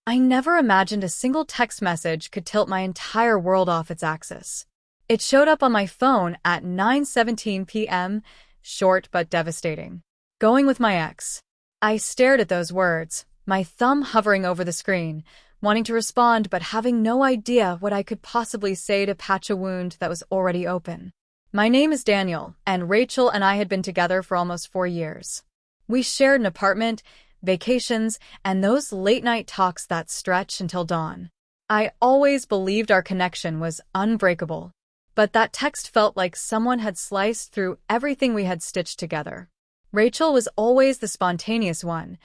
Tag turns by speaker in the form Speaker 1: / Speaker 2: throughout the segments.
Speaker 1: I never imagined a single text message could tilt my entire world off its axis. It showed up on my phone at 9:17 p.m., short but devastating. Going with my ex. I stared at those words, my thumb hovering over the screen, wanting to respond but having no idea what I could possibly say to patch a wound that was already open. My name is Daniel, and Rachel and I had been together for almost 4 years. We shared an apartment, vacations, and those late-night talks that stretch until dawn. I always believed our connection was unbreakable, but that text felt like someone had sliced through everything we had stitched together. Rachel was always the spontaneous one,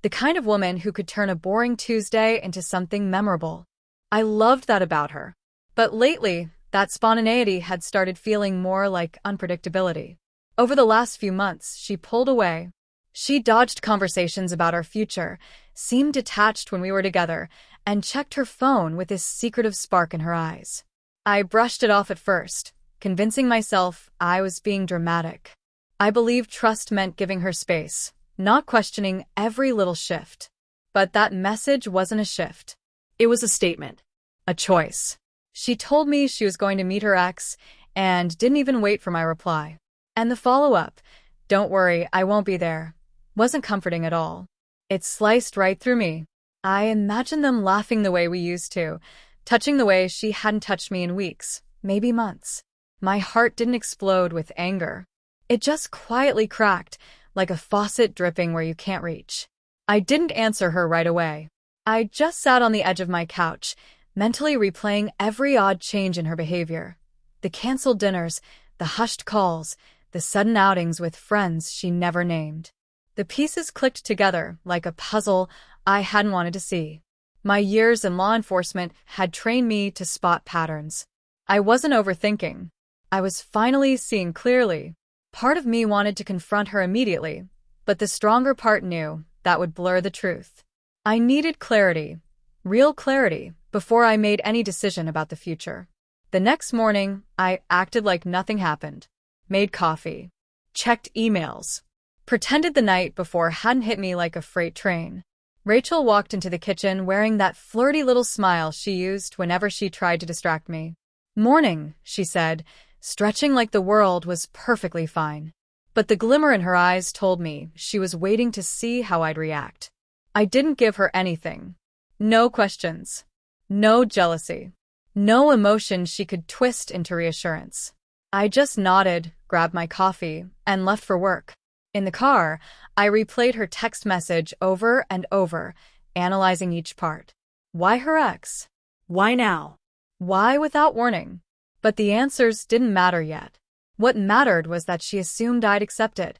Speaker 1: the kind of woman who could turn a boring Tuesday into something memorable. I loved that about her. But lately, that spontaneity had started feeling more like unpredictability. Over the last few months, she pulled away. She dodged conversations about our future, seemed detached when we were together, and checked her phone with this secretive spark in her eyes. I brushed it off at first, convincing myself I was being dramatic. I believed trust meant giving her space, not questioning every little shift. But that message wasn't a shift. It was a statement. A choice. She told me she was going to meet her ex, and didn't even wait for my reply. And the follow-up, "Don't worry, I won't be there," wasn't comforting at all. It sliced right through me. I imagined them laughing the way we used to, touching the way she hadn't touched me in weeks, maybe months. My heart didn't explode with anger. It just quietly cracked, like a faucet dripping where you can't reach. I didn't answer her right away. I just sat on the edge of my couch, mentally replaying every odd change in her behavior. The canceled dinners, the hushed calls, the sudden outings with friends she never named. The pieces clicked together like a puzzle I hadn't wanted to see. My years in law enforcement had trained me to spot patterns. I wasn't overthinking. I was finally seeing clearly. Part of me wanted to confront her immediately, but the stronger part knew that would blur the truth. I needed clarity, real clarity, before I made any decision about the future. The next morning, I acted like nothing happened. Made coffee. Checked emails. Pretended the night before hadn't hit me like a freight train. Rachel walked into the kitchen wearing that flirty little smile she used whenever she tried to distract me. "Morning," she said, stretching like the world was perfectly fine. But the glimmer in her eyes told me she was waiting to see how I'd react. I didn't give her anything. No questions. No jealousy. No emotion she could twist into reassurance. I just nodded, grabbed my coffee, and left for work. In the car, I replayed her text message over and over, analyzing each part. Why her ex? Why now? Why without warning? But the answers didn't matter yet. What mattered was that she assumed I'd accept it,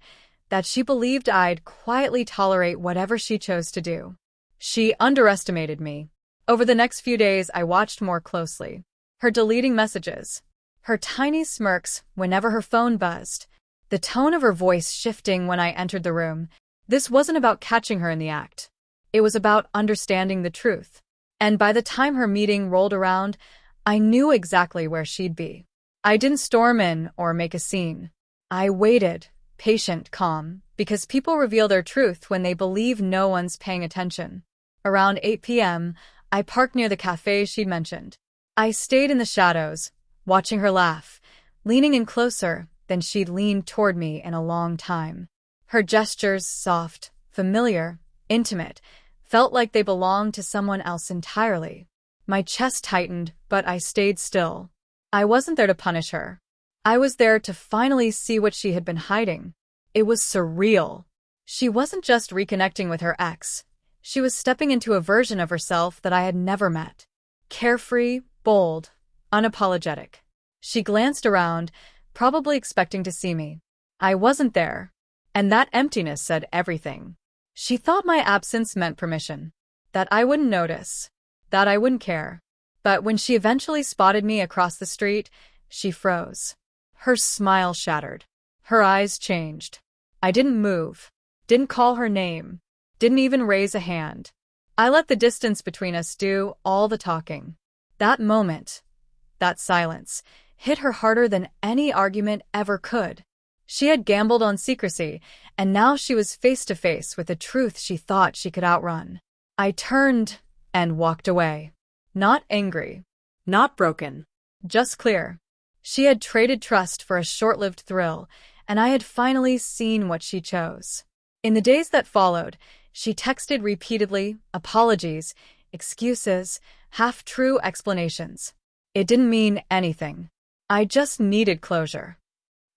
Speaker 1: that she believed I'd quietly tolerate whatever she chose to do. She underestimated me. Over the next few days, I watched more closely. Her deleting messages. Her tiny smirks whenever her phone buzzed. The tone of her voice shifting when I entered the room. This wasn't about catching her in the act. It was about understanding the truth. And by the time her meeting rolled around, I knew exactly where she'd be. I didn't storm in or make a scene. I waited, patient, calm, because people reveal their truth when they believe no one's paying attention. Around 8 p.m., I parked near the cafe she'd mentioned. I stayed in the shadows, watching her laugh, leaning in closer than she'd leaned toward me in a long time. Her gestures, soft, familiar, intimate, felt like they belonged to someone else entirely. My chest tightened, but I stayed still. I wasn't there to punish her. I was there to finally see what she had been hiding. It was surreal. She wasn't just reconnecting with her ex. She was stepping into a version of herself that I had never met. Carefree, bold, unapologetic. She glanced around, probably expecting to see me. I wasn't there, and that emptiness said everything. She thought my absence meant permission, that I wouldn't notice, that I wouldn't care. But when she eventually spotted me across the street, she froze. Her smile shattered. Her eyes changed. I didn't move, didn't call her name, didn't even raise a hand. I let the distance between us do all the talking. That moment, that silence, hit her harder than any argument ever could. She had gambled on secrecy, and now she was face to face with a truth she thought she could outrun. I turned, and walked away. Not angry,
Speaker 2: Not broken.
Speaker 1: just clear. She had traded trust for a short-lived thrill, and I had finally seen what she chose. In the days that followed, she texted repeatedly, apologies, excuses, half-true explanations. It didn't mean anything. I just needed closure.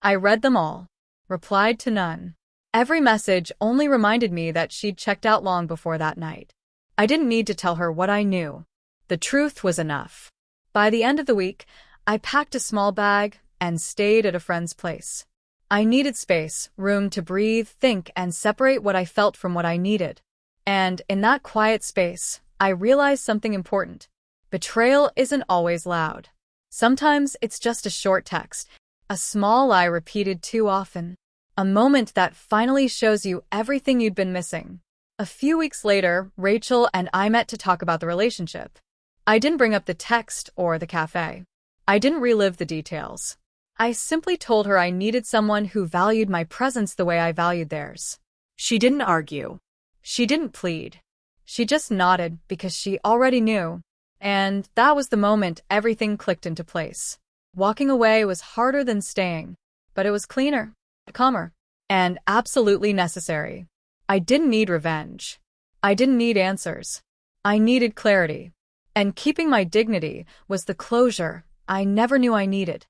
Speaker 1: I read them all, replied to none. Every message only reminded me that she'd checked out long before that night. I didn't need to tell her what I knew. The truth was enough. By the end of the week, I packed a small bag and stayed at a friend's place. I needed space, room to breathe, think, and separate what I felt from what I needed. And in that quiet space, I realized something important. Betrayal isn't always loud. Sometimes it's just a short text, a small lie repeated too often, a moment that finally shows you everything you'd been missing. A few weeks later, Rachel and I met to talk about the relationship. I didn't bring up the text or the cafe. I didn't relive the details. I simply told her I needed someone who valued my presence the way I valued theirs.
Speaker 2: She didn't argue.
Speaker 1: She didn't plead. She just nodded because she already knew. And that was the moment everything clicked into place. Walking away was harder than staying, but it was cleaner, calmer, and absolutely necessary. I didn't need revenge. I didn't need answers. I needed clarity. And keeping my dignity was the closure I never knew I needed.